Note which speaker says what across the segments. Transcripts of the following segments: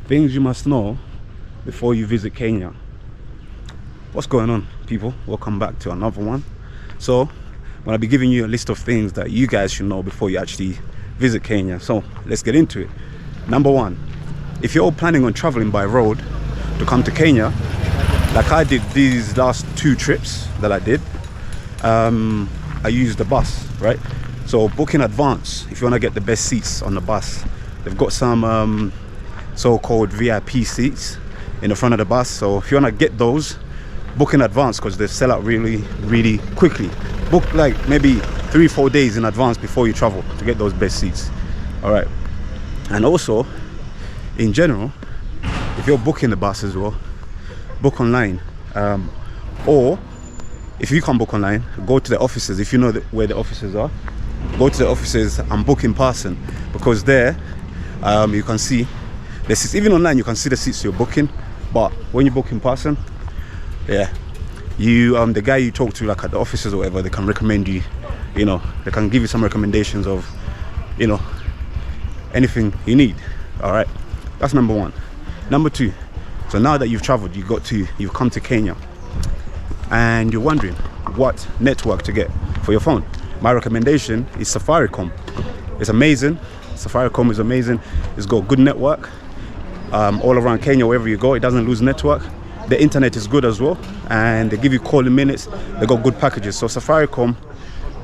Speaker 1: Things you must know before you visit Kenya. What's going on, people? Welcome back to another one. So I'm gonna be giving you a list of things that you guys should know before you actually visit Kenya. So let's get into it. Number one, if you're planning on traveling by road to come to Kenya, like I did these last 2 trips that I did, I used the bus, right? So book in advance if you want to get the best seats on the bus. They've got some so-called VIP seats in the front of the bus, so if you want to get those, book in advance because they sell out really quickly. Book like maybe 3-4 days in advance before you travel to get those best seats. All right. And also in general, if you're booking the bus as well, book online, or if you can't book online, go to the offices. If you know where the offices are, go to the offices and book in person, because there you can see the seats. Even online you can see the seats you're booking, but when you book in person, yeah, you the guy you talk to, like at the offices or whatever, they can recommend you, you know, they can give you some recommendations of, you know, anything you need. All right, that's number one. Number two, so now that you've traveled, you've come to Kenya and you're wondering what network to get for your phone. My recommendation is Safaricom. It's amazing. Safaricom is amazing. It's got good network all around Kenya. Wherever you go, it doesn't lose network. The internet is good as well, and they give you calling minutes. They got good packages. So Safaricom,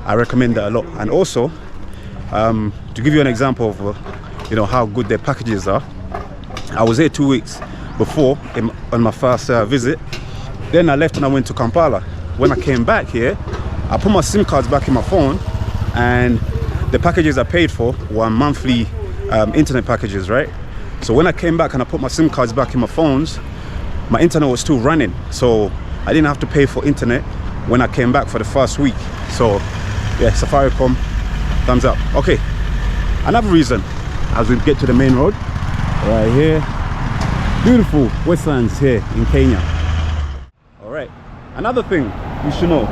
Speaker 1: I recommend that a lot. And also, to give you an example of you know how good their packages are, I was here 2 weeks before on my first visit. Then I left and I went to Kampala. When I came back here, I put my SIM cards back in my phone, and the packages I paid for were monthly internet packages, right? So when I came back and I put my SIM cards back in my phones, my internet was still running, so I didn't have to pay for internet when I came back for the first week. So yeah, Safaricom, thumbs up. Okay, another reason, as we get to the main road right here, beautiful Westlands here in Kenya. All right, another thing you should know.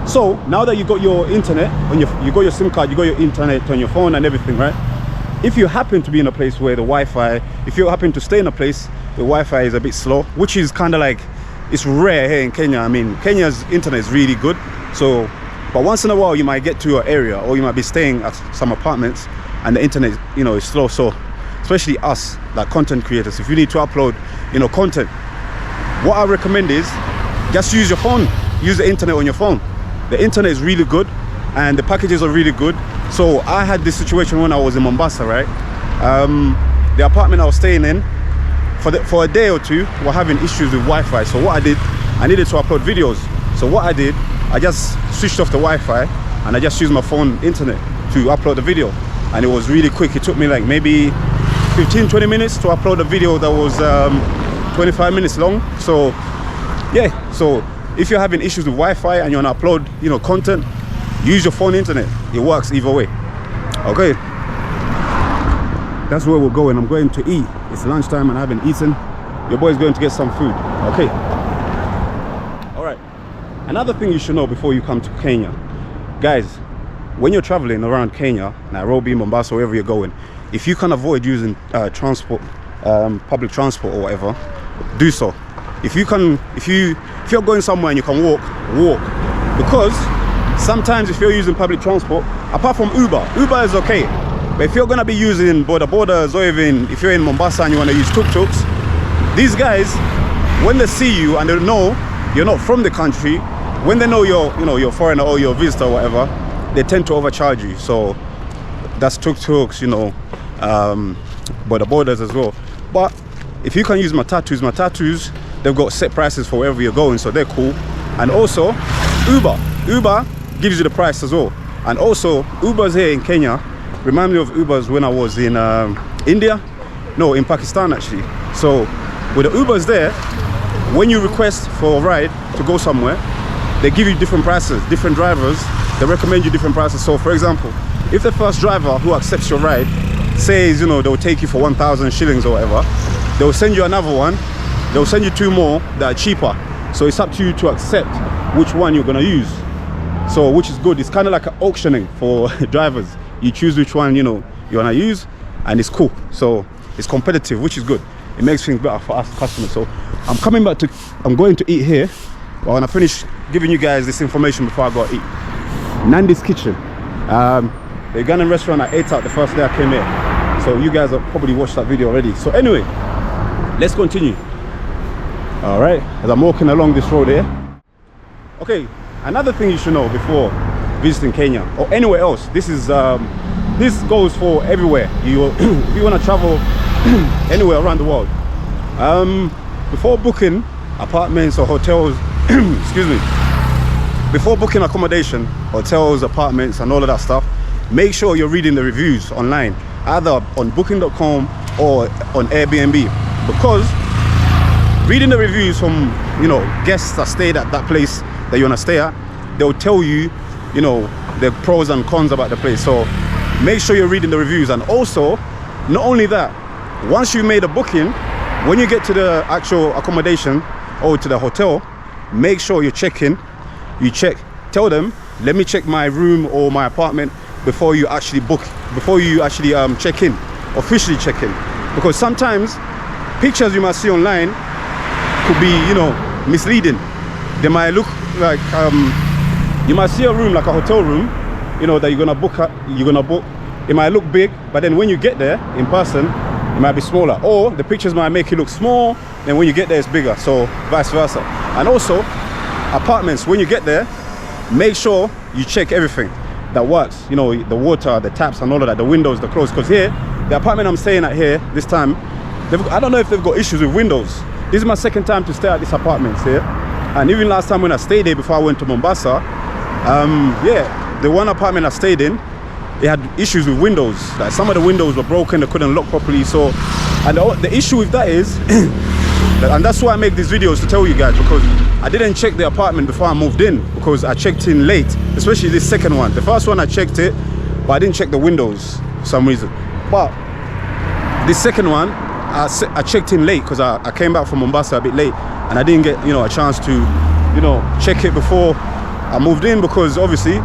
Speaker 1: So now that you got your internet on you got your SIM card, you got your internet on your phone and everything, right? If you happen to be in a place where the Wi-Fi, if you happen to stay in a place the Wi-Fi is a bit slow, which is kind of like, it's rare here in Kenya. I mean, Kenya's internet is really good. So, but once in a while you might get to your area, or you might be staying at some apartments and the internet, you know, is slow. So, especially us, like content creators, if you need to upload, you know, content, what I recommend is just use your phone, use the internet on your phone. The internet is really good and the packages are really good. So I had this situation when I was in Mombasa, right? The apartment I was staying in, for a day or two, we're having issues with Wi-Fi. So what I did, I needed to upload videos. So what I did, I just switched off the Wi-Fi and I just used my phone internet to upload the video. And it was really quick. It took me like maybe 15-20 minutes to upload a video that was 25 minutes long. So yeah, so if you're having issues with Wi-Fi and you want to upload, you know, content, use your phone internet. It works either way. Okay, that's where we're going. I'm going to eat. It's lunchtime and I haven't eaten. Your boy's going to get some food. Okay. All right. Another thing you should know before you come to Kenya, guys, when you're traveling around Kenya, Nairobi, Mombasa, wherever you're going, if you can avoid using transport, public transport or whatever, do so. If you're going somewhere and you can walk, because sometimes if you're using public transport, apart from Uber is okay, but if you're gonna be using borders, or even if you're in Mombasa and you want to use tuk-tuks, these guys, when they see you and they know you're not from the country, when they know you're foreigner or you're a visitor or whatever, they tend to overcharge you. So that's tuk-tuks, you know, borders as well. But if you can use matatus, they've got set prices for wherever you're going, so they're cool. And also Uber gives you the price as well. And also Ubers here in Kenya remind me of Ubers when I was in in Pakistan actually. So with the Ubers there, when you request for a ride to go somewhere, they give you different prices. Different drivers, they recommend you different prices. So for example, if the first driver who accepts your ride says, you know, they'll take you for 1,000 shillings or whatever, they'll send you another one. They'll send you 2 more that are cheaper. So it's up to you to accept which one you're gonna use. So which is good. It's kind of like an auctioning for drivers. You choose which one, you know, you wanna use, and it's cool. So it's competitive, which is good. it makes things better for us customers. So I'm going to eat here. Well, when I finish giving you guys this information before I go eat. Nandi's Kitchen, the Ugandan restaurant I ate out the first day I came here. So you guys have probably watched that video already. So anyway, let's continue. All right, as I'm walking along this road here. Okay, another thing you should know before visiting Kenya or anywhere else, this goes for everywhere. If you want to travel anywhere around the world, before booking apartments or hotels, excuse me, before booking accommodation, hotels, apartments and all of that stuff, make sure you're reading the reviews online, either on booking.com or on Airbnb, because reading the reviews from, you know, guests that stayed at that place that you want to stay at, they'll tell you, you know, the pros and cons about the place. So make sure you're reading the reviews. And also, not only that, once you made a booking, when you get to the actual accommodation or to the hotel, make sure you check in. You tell them, let me check my room or my apartment before you actually book, before you actually check in, officially check in. Because sometimes pictures you might see online could be, you know, misleading. They might look like you might see a room like a hotel room, you know, that you're gonna book. It might look big, but then when you get there in person, it might be smaller, or the pictures might make it look small, then when you get there it's bigger, so vice versa. And also apartments, when you get there, make sure you check everything that works, you know, the water, the taps and all of that, the windows, the clothes. Because here, the apartment I'm staying at here this time, I don't know if they've got issues with windows. This is my second time to stay at this apartment here, and even last time when I stayed there before I went to Mombasa, yeah, the one apartment I stayed in, it had issues with windows. Like some of the windows were broken, they couldn't lock properly. So, and the issue with that is, and that's why I make these videos, to tell you guys, because I didn't check the apartment before I moved in, because I checked in late, especially this second one. The first one I checked it, but I didn't check the windows for some reason. But this second one, I checked in late because I came back from Mombasa a bit late, and I didn't get, you know, a chance to, you know, check it before I moved in, because obviously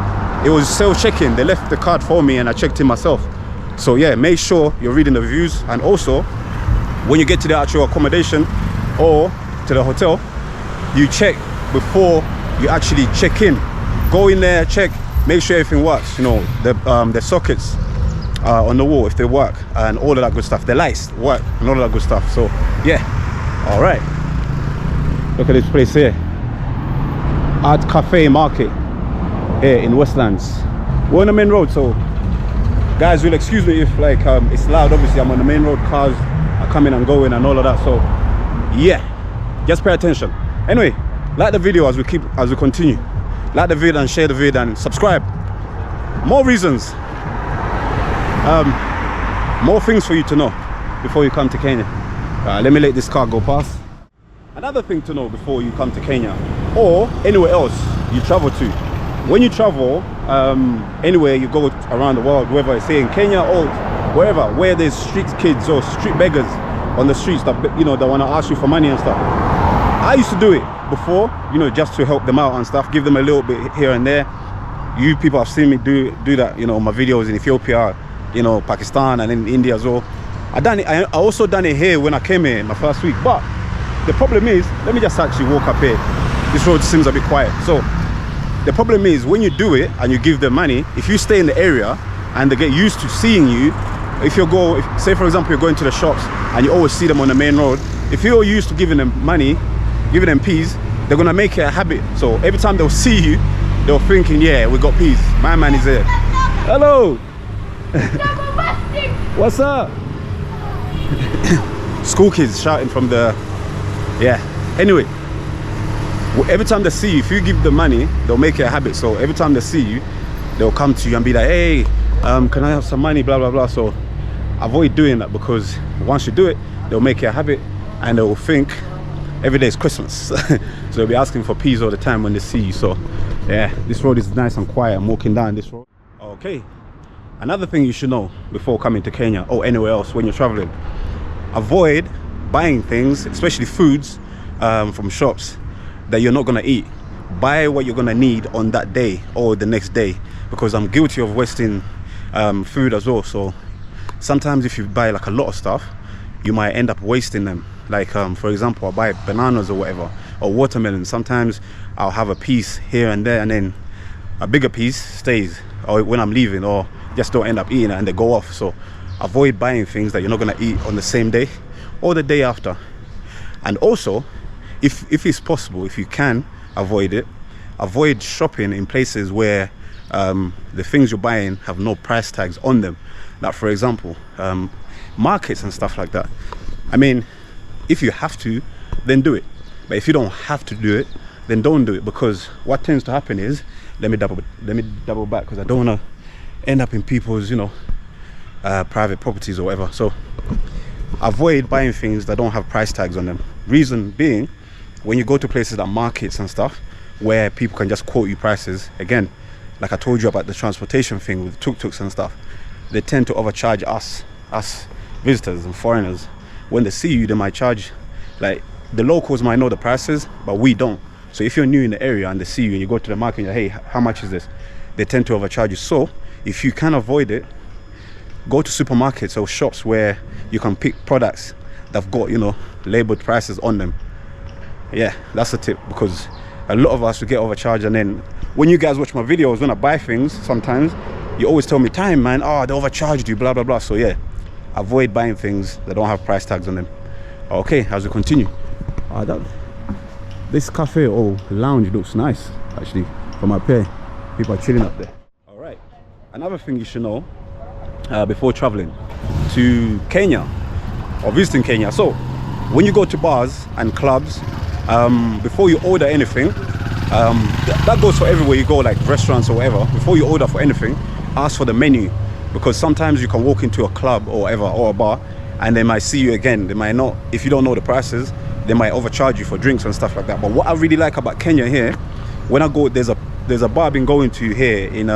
Speaker 1: it was self-checking. They left the card for me and I checked in myself. So yeah, make sure you're reading the reviews. And also, when you get to the actual accommodation or to the hotel, you check before you actually check in. Go in there, check, make sure everything works. You know, the sockets on the wall, if they work, and all of that good stuff. The lights work and all of that good stuff. So yeah, all right. Look at this place here, Art Cafe Market here in Westlands. We're on the main road, so guys will excuse me if like it's loud. Obviously I'm on the main road, cars are coming and going and all of that. So yeah, just pay attention. Anyway, like the video as we continue. Like the video and share the video and subscribe. More reasons, more things for you to know before you come to Kenya. Let me let this car go past. Another thing to know before you come to Kenya or anywhere else you travel to. When you travel anywhere you go around the world, whether it's here in Kenya or wherever, where there's street kids or street beggars on the streets that, you know, that want to ask you for money and stuff. I used to do it before, you know, just to help them out and stuff, give them a little bit here and there. You people have seen me do that, you know, my videos in Ethiopia, you know, Pakistan and in India as well. I also done it here when I came here my first week. But the problem is, let me just actually walk up here. This road seems a bit quiet. So the problem is, when you do it and you give them money, if you stay in the area and they get used to seeing you, say for example you're going to the shops and you always see them on the main road, if you're used to giving them money, giving them peas, they're gonna make it a habit. So every time they'll see you, they're thinking, yeah, we got peas, my man is there. Hello. What's up? School kids shouting from the, yeah. Anyway, every time they see you, if you give them money, they'll make it a habit. So every time they see you, they'll come to you and be like, hey, can I have some money, blah blah blah. So avoid doing that, because once you do it, they'll make it a habit and they'll think every day is Christmas. So they'll be asking for peas all the time when they see you. So yeah, this road is nice and quiet. I'm walking down this road. Okay, another thing you should know before coming to Kenya or anywhere else when you're traveling, avoid buying things, especially foods, from shops that you're not gonna eat. Buy what you're gonna need on that day or the next day, because I'm guilty of wasting food as well. So sometimes if you buy like a lot of stuff, you might end up wasting them. Like for example, I'll buy bananas or whatever, or watermelon. Sometimes I'll have a piece here and there, and then a bigger piece stays, or when I'm leaving, or just don't end up eating it and they go off. So avoid buying things that you're not going to eat on the same day or the day after. And also, if it's possible, if you can avoid it, avoid shopping in places where the things you're buying have no price tags on them. Like for example, markets and stuff like that. I mean, if you have to, then do it. But if you don't have to do it, then don't do it, because what tends to happen is, let me double back, because I don't want to end up in people's, you know, private properties or whatever. So avoid buying things that don't have price tags on them. Reason being, when you go to places like markets and stuff where people can just quote you prices, again, like I told you about the transportation thing with tuk-tuks and stuff, they tend to overcharge us visitors and foreigners. When they see you, they might charge, like the locals might know the prices, but we don't. So if you're new in the area and they see you and you go to the market and you're, hey, how much is this? They tend to overcharge you. So if you can avoid it, go to supermarkets or shops where you can pick products that've got, you know, labeled prices on them. Yeah, that's a tip, because a lot of us will get overcharged. And then when you guys watch my videos, when I buy things, sometimes you always tell me, Time, man, oh, they overcharged you, blah blah blah. So yeah, avoid buying things that don't have price tags on them. Okay, as we continue, this cafe or lounge looks nice actually from up here. People are chilling up there. All right, another thing you should know before traveling to Kenya or visiting Kenya. So when you go to bars and clubs, before you order anything, that goes for everywhere you go, like restaurants or whatever. Before you order for anything, ask for the menu, because sometimes you can walk into a club or whatever, or a bar, and they might see you again. They might not, if you don't know the prices, they might overcharge you for drinks and stuff like that. But what I really like about Kenya here, when I go, there's a bar I've been going to here in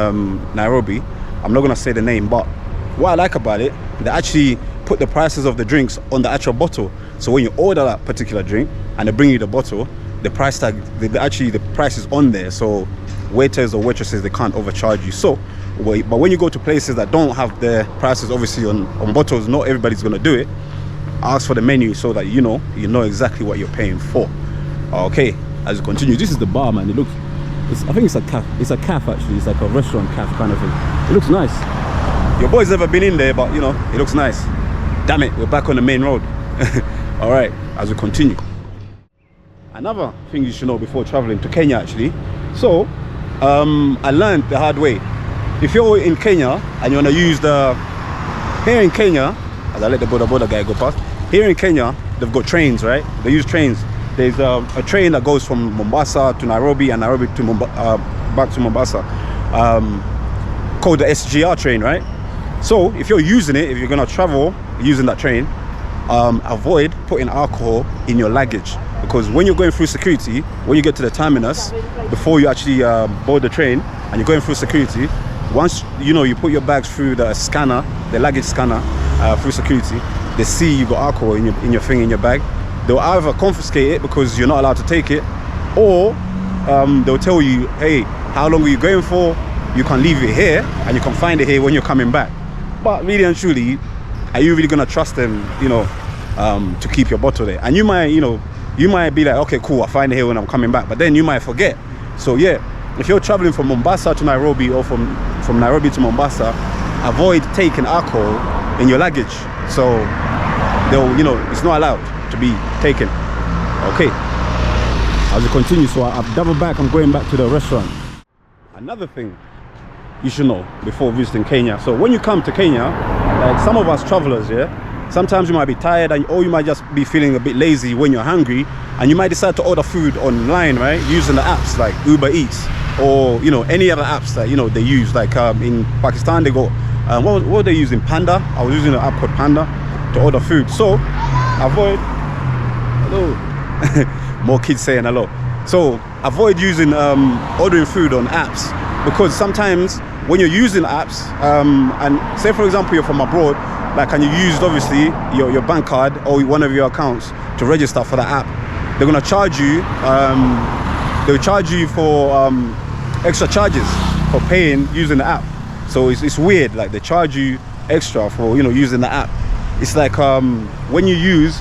Speaker 1: Nairobi. I'm not gonna say the name, but what I like about it, they actually put the prices of the drinks on the actual bottle. So when you order that particular drink and they bring you the bottle, the price tag, the price is on there. So waiters or waitresses, they can't overcharge you. So, but when you go to places that don't have their prices obviously on bottles, not everybody's gonna do it. Ask for the menu so that you know exactly what you're paying for. Okay, as you continue, this is the bar, man. It looks, I think it's a cafe. It's a cafe actually. It's like a restaurant cafe kind of thing. It looks nice. Your boy's never been in there, but you know, it looks nice. Damn it, we're back on the main road. All right, as we continue. Another thing you should know before traveling to Kenya actually. So, I learned the hard way. If you're in Kenya and you want to use here in Kenya, as I let the boda guy go past, here in Kenya, they've got trains, right? They use trains. There's a train that goes from Mombasa to Nairobi and Nairobi to back to Mombasa, called the SGR train, right? So if you're using it, if you're gonna travel using that train, avoid putting alcohol in your luggage, because when you're going through security, when you get to the terminus, before you actually board the train and you're going through security, once you put your bags through the scanner, the luggage scanner, through security, they see you got alcohol in your bag. They'll either confiscate it because you're not allowed to take it, or they'll tell you, hey, how long are you going for? You can leave it here and you can find it here when you're coming back. But really and truly, are you really gonna trust them, to keep your bottle there? And you might be like, okay, cool, I'll find it here when I'm coming back, but then you might forget. So yeah, if you're traveling from Mombasa to Nairobi, or from Nairobi to Mombasa, avoid taking alcohol in your luggage. So it's not allowed to be taken. Okay, as we continue, so I've doubled back, I'm going back to the restaurant. Another thing you should know before visiting Kenya. So when you come to Kenya, like some of us travelers, yeah, sometimes you might be tired, or you might just be feeling a bit lazy when you're hungry, and you might decide to order food online, right, using the apps like Uber Eats, or any other apps that they use. Like in Pakistan, they got what were they using? Panda. I was using an app called Panda to order food. So avoid, hello, more kids saying hello. So avoid using ordering food on apps, because sometimes when you're using apps, and say for example you're from abroad, like, and you used obviously your bank card or one of your accounts to register for the app, they're gonna charge you. They'll charge you for extra charges for paying using the app. So it's weird. Like, they charge you extra for using the app. it's like when you use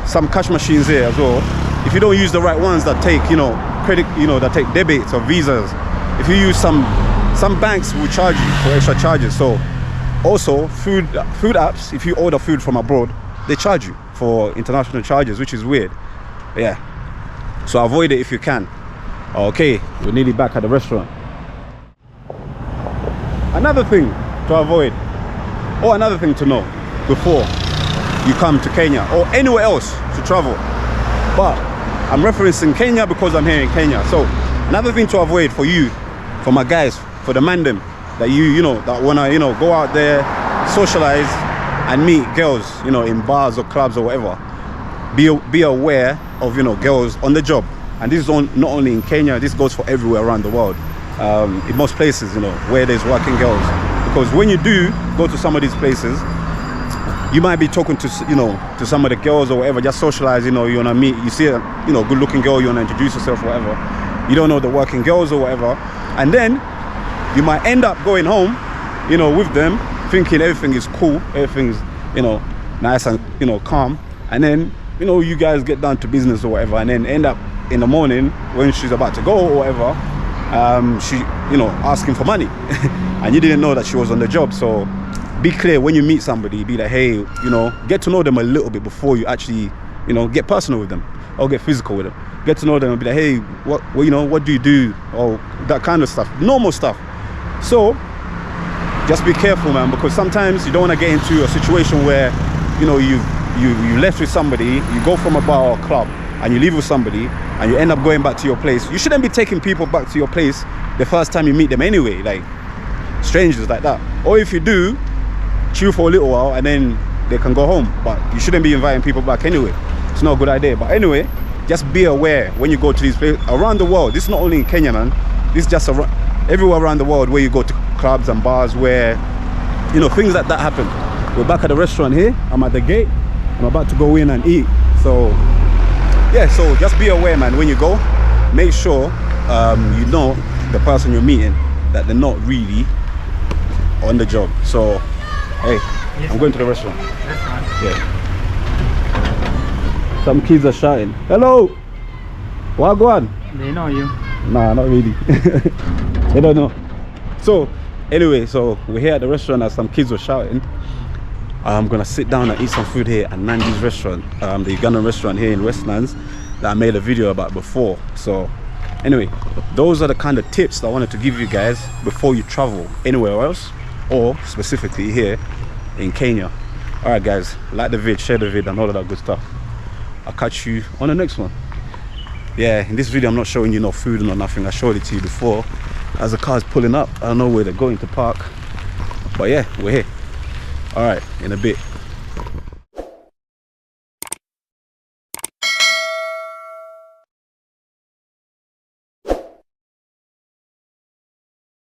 Speaker 1: some cash machines here as well, if you don't use the right ones that take, you know, credit, you know, that take debits or visas, if you use some banks will charge you for extra charges. So also food apps, if you order food from abroad, they charge you for international charges, which is weird. Yeah, so avoid it if you can. Okay, we're nearly back at the restaurant. Another thing to avoid, or another thing to know before you come to Kenya or anywhere else to travel, but I'm referencing Kenya because I'm here in Kenya. So another thing to avoid for you, for my guys, for the man them that you know, that wanna, you know, go out there, socialize and meet girls, you know, in bars or clubs or whatever, be aware of, you know, girls on the job. And this is not only in Kenya, this goes for everywhere around the world, in most places, you know, where there's working girls. Because when you do go to some of these places, you might be talking to, you know, to some of the girls or whatever, just socialize, you know, you wanna meet, you see a, you know, good looking girl, you wanna introduce yourself or whatever. You don't know the working girls or whatever. And then you might end up going home, you know, with them, thinking everything is cool, everything's, you know, nice and, you know, calm. And then, you know, you guys get down to business or whatever, and then end up in the morning when she's about to go or whatever, she, you know, asking for money. And you didn't know that she was on the job. So be clear when you meet somebody, be like, hey, you know, get to know them a little bit before you actually, you know, get personal with them or get physical with them. Get to know them and be like, hey, what you know, what do you do? Or that kind of stuff, normal stuff. So just be careful, man, because sometimes you don't want to get into a situation where, you know, you left with somebody, you go from a bar or a club and you leave with somebody and you end up going back to your place. You shouldn't be taking people back to your place the first time you meet them anyway, like strangers like that. Or if you do, chill for a little while and then they can go home, but you shouldn't be inviting people back anyway. It's not a good idea. But anyway, just be aware when you go to these places around the world. This is not only in Kenya, man, this is just everywhere around the world where you go to clubs and bars where, you know, things like that happen. We're back at the restaurant here, I'm at the gate, I'm about to go in and eat. So yeah, so just be aware, man, when you go, make sure you know the person you're meeting, that they're not really on the job. So hey, yes, I'm going to the restaurant. Yeah. Some kids are shouting, hello, wagwan.
Speaker 2: They know you.
Speaker 1: Nah, not really. They don't know. So anyway, so we're here at the restaurant as some kids were shouting. I'm gonna sit down and eat some food here at Nandi's restaurant, the Ugandan restaurant here in Westlands that I made a video about before. So anyway, those are the kind of tips that I wanted to give you guys before you travel anywhere else, or specifically here in Kenya. All right guys, like the vid, share the vid and all of that good stuff. I'll catch you on the next one. Yeah, in this video I'm not showing you no food or nothing. I showed it to you before as the car's pulling up. I don't know where they're going to park, but yeah, we're here. All right, in a bit.